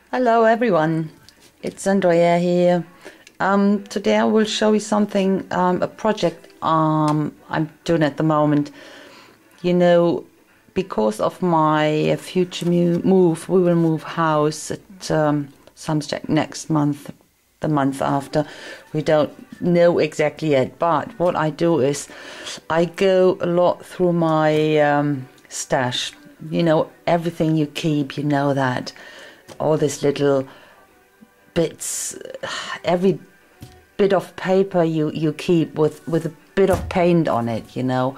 Hello everyone, it's Andrea here. Today I will show you something, a project I'm doing at the moment. You know, because of my future move, we will move house at some stage next month, the month after. We don't know exactly yet, but what I do is I go a lot through my stash. You know, everything you keep, you know that. All these little bits, every bit of paper you keep with a bit of paint on it, you know,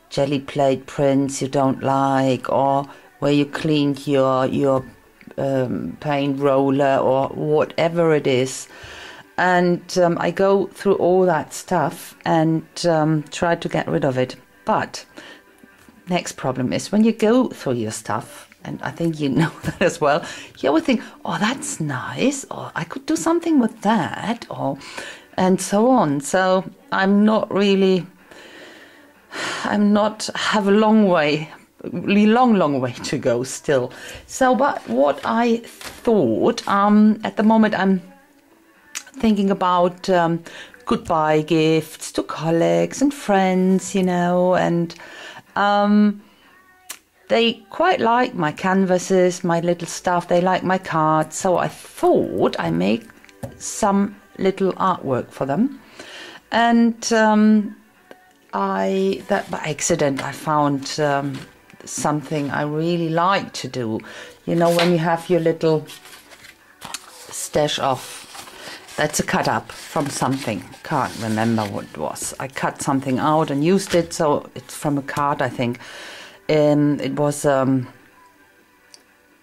jelly plate prints you don't like, or where you cleaned your paint roller or whatever it is. And I go through all that stuff and try to get rid of it. But next problem is when you go through your stuff, and I think you know that as well, you always think, oh, that's nice, or I could do something with that, or and so on. So have a long way to go still. So, but what I thought, at the moment I'm thinking about goodbye gifts to colleagues and friends, you know, and they quite like my canvases, my little stuff. They like my cards. So I thought I make some little artwork for them. And by accident I found something I really like to do. You know, when you have your little stash of, that's a cut up from something. Can't remember what it was. I cut something out and used it. So it's from a card, I think. It was a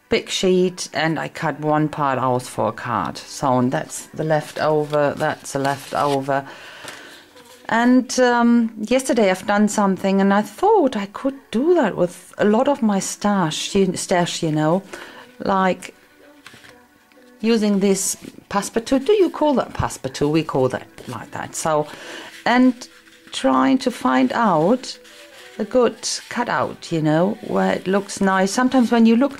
big sheet and I cut one part out for a card. So that's the leftover, that's a leftover. And yesterday I've done something and I thought I could do that with a lot of my stash, you know, like using this passepartout. Do you call that passepartout? We call that like that. So, and trying to find out a good cutout, you know, where it looks nice. Sometimes when you look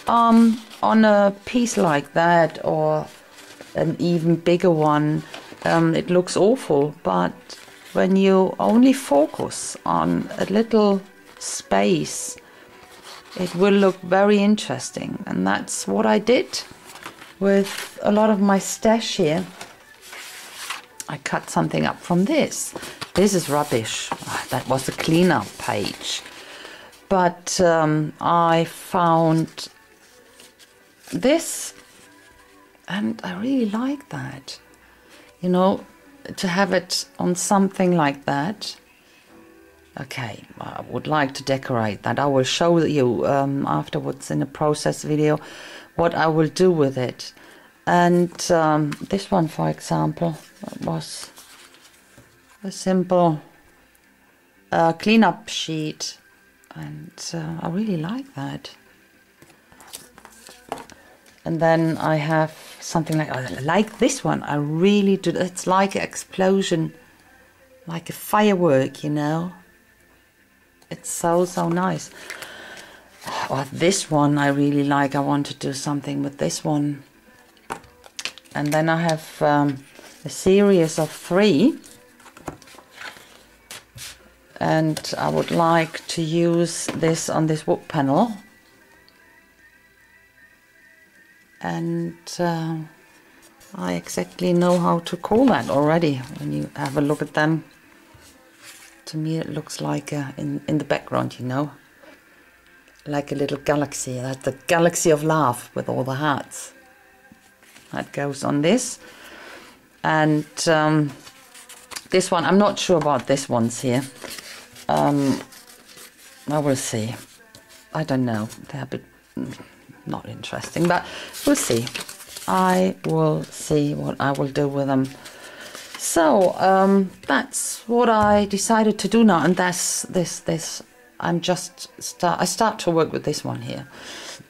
on a piece like that, or an even bigger one, it looks awful. But when you only focus on a little space, it will look very interesting. And that's what I did with a lot of my stash here. I cut something up from this. This is rubbish. That was the cleanup page. But I found this and I really like that. You know, to have it on something like that. Okay, I would like to decorate that. I will show you afterwards in a process video what I will do with it. And this one, for example, was a simple cleanup sheet, and I really like that. And then I have something like this one. I really do. It's like an explosion, like a firework, you know. It's so nice. Or this one I really like. I want to do something with this one. And then I have a series of 3. And I would like to use this on this wood panel. And I exactly know how to call that already. When you have a look at them, to me it looks like in the background, you know, like a little galaxy. That's the galaxy of love with all the hearts. That goes on this. And this one, I'm not sure about this ones here. I will see. I don't know. They're a bit not interesting, but we'll see. I will see what I will do with them. So that's what I decided to do now, and that's this. I start to work with this one here,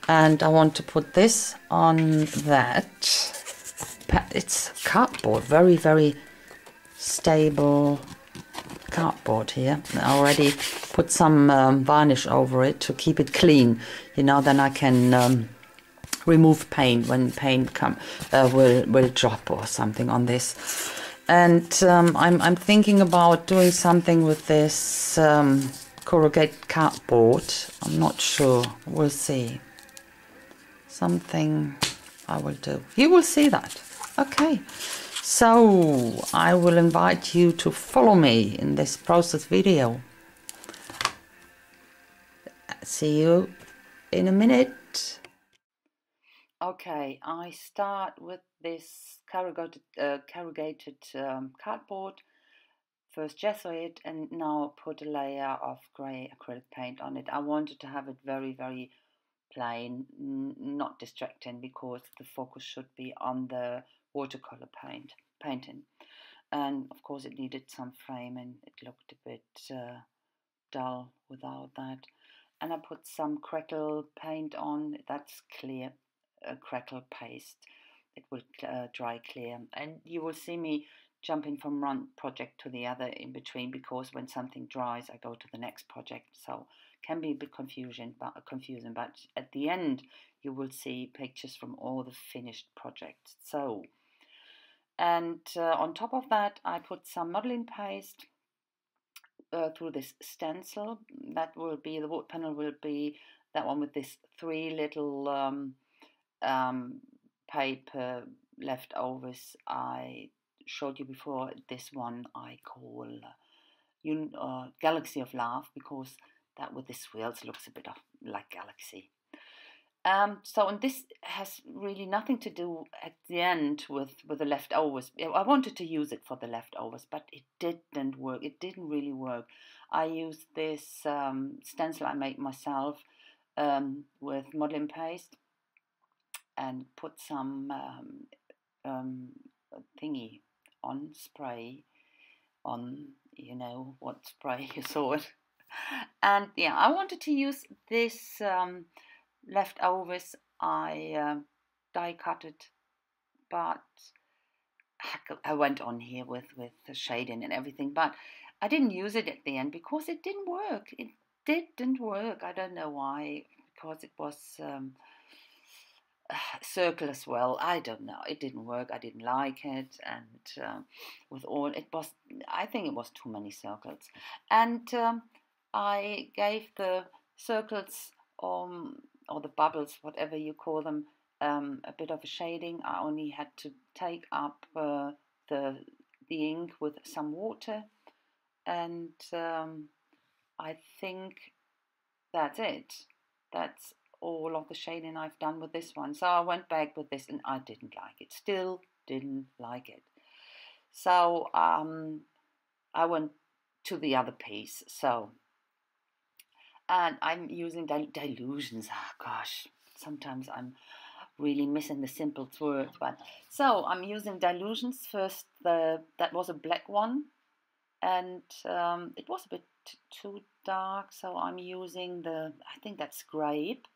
and I want to put this on that. It's cardboard, very stable cardboard here. I already put some varnish over it to keep it clean, you know. Then I can remove paint when paint will drop or something on this. And I'm thinking about doing something with this corrugated cardboard. I'm not sure. We'll see. Something I will do. You will see that. Okay. So I will invite you to follow me in this process video. See you in a minute. Okay, I start with this corrugated cardboard. First gesso it and now put a layer of grey acrylic paint on it. I wanted to have it very, very plain, not distracting, because the focus should be on the watercolor painting. And of course it needed some frame and it looked a bit dull without that. And I put some crackle paint on. That's clear crackle paste. It will dry clear, and you will see me jumping from one project to the other in between, because when something dries I go to the next project, so can be a bit confusing, but at the end you will see pictures from all the finished projects. So, and on top of that I put some modeling paste through this stencil. That will be, the wood panel will be that one with this 3 little paper leftovers I showed you before. This one I call Galaxy of Love, because that with the swirls looks a bit like Galaxy. So, and this has really nothing to do at the end with the leftovers. I wanted to use it for the leftovers, but it didn't work. It didn't really work. I used this stencil I made myself with modeling paste, and put some thingy on, spray on, you know what spray, you saw it. And yeah, I wanted to use this leftovers. I die cut it, but I went on here with the shading and everything, but I didn't use it at the end because it didn't work. It didn't work. I don't know why, because it was circle as well. I don't know. It didn't work. I didn't like it, and with all it was, I think it was too many circles, and I gave the circles or the bubbles, whatever you call them, a bit of a shading. I only had to take up the ink with some water, and I think that's it. That's all of the shading I've done with this one. So I went back with this and I didn't like it. Still didn't like it. So I went to the other piece. So, and I'm using dilutions. Oh gosh, sometimes I'm really missing the simple word. But so I'm using dilutions first. That was a black one, and it was a bit too dark. So I'm using I think that's grape.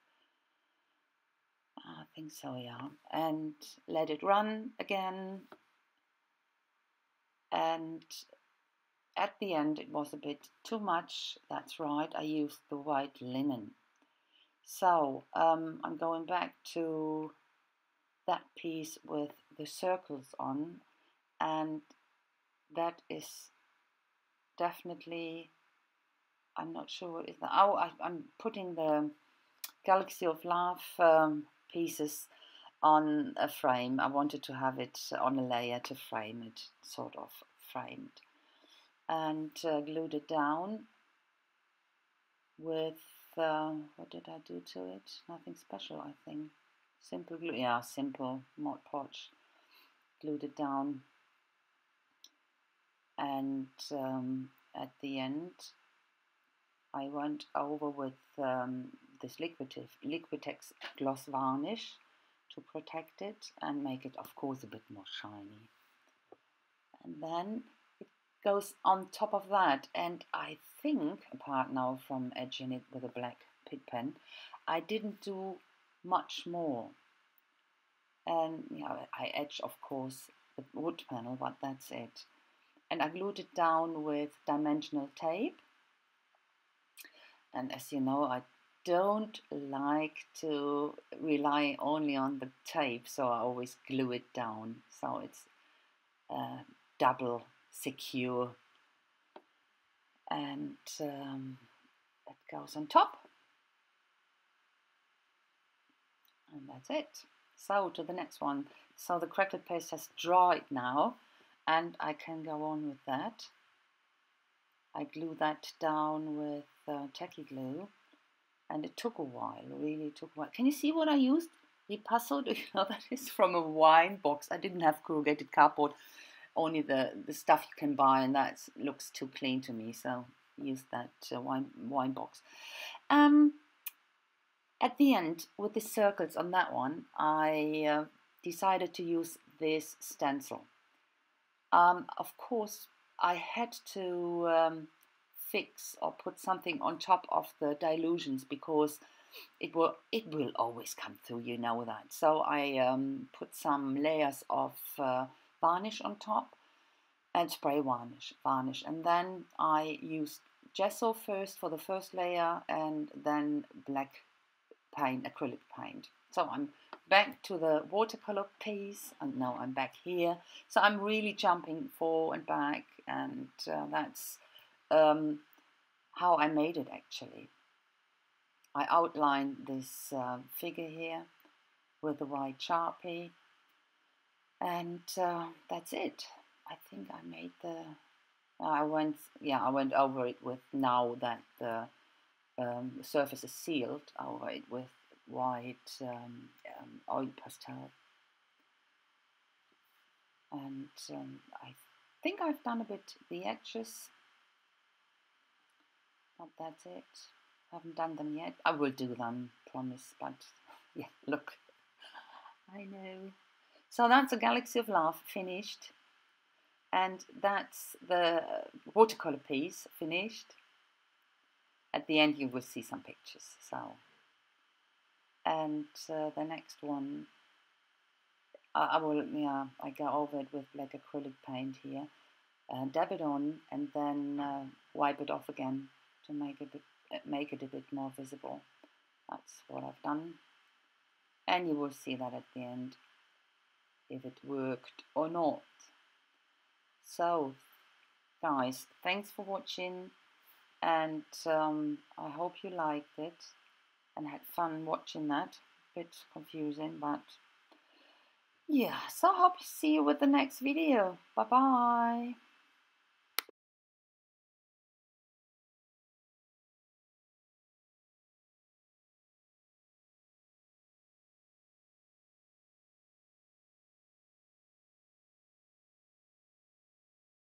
I think so, yeah. And let it run again. And at the end it was a bit too much. That's right, I used the white linen. So I'm going back to that piece with the circles on, and that is definitely, I'm not sure what is that. Oh, I'm putting the Galaxy of Love pieces on a frame. I wanted to have it on a layer to frame it, sort of framed, and glued it down with what did I do to it? Nothing special, I think. Simple glue, yeah, simple Mod Podge. Glued it down, and at the end I went over with this Liquitex gloss varnish to protect it and make it, of course, a bit more shiny. And then it goes on top of that, and I think, apart now from edging it with a black Pitt pen, I didn't do much more. And you know, I edged, of course, the wood panel, but that's it. And I glued it down with dimensional tape. And as you know, I don't like to rely only on the tape, so I always glue it down so it's double secure, and it goes on top, and that's it. So to the next one. So the crackle paste has dried now, and I can go on with that. I glue that down with tacky glue, and it took a while, really took a while. Can you see what I used? Ripasso, do you know that is from a wine box? I didn't have corrugated cardboard, only the stuff you can buy, and that looks too clean to me, so use that wine box. At the end, with the circles on that one, I decided to use this stencil. Of course, I had to fix or put something on top of the dilutions, because it will always come through, you know that. So I put some layers of varnish on top, and spray varnish, and then I used gesso first for the first layer, and then black paint, acrylic paint. So I'm back to the watercolor piece, and now I'm back here. So I'm really jumping forward and back, and that's how I made it actually. I outlined this figure here with the white Sharpie, and that's it. I think I made the. I went over it with, now that the surface is sealed, over it with white oil pastel, and I think I've done a bit the edges, but that's it. I haven't done them yet. I will do them, promise, but yeah, look, I know. So that's a Galaxy of Love finished, and that's the watercolor piece finished. At the end you will see some pictures. So, and the next one, I go over it with black acrylic paint here, dab it on, and then wipe it off again to make it a bit more visible. That's what I've done, and you will see that at the end if it worked or not. So guys, thanks for watching, and I hope you liked it and had fun watching that. A bit confusing, but yeah, so I hope to see you with the next video. Bye bye.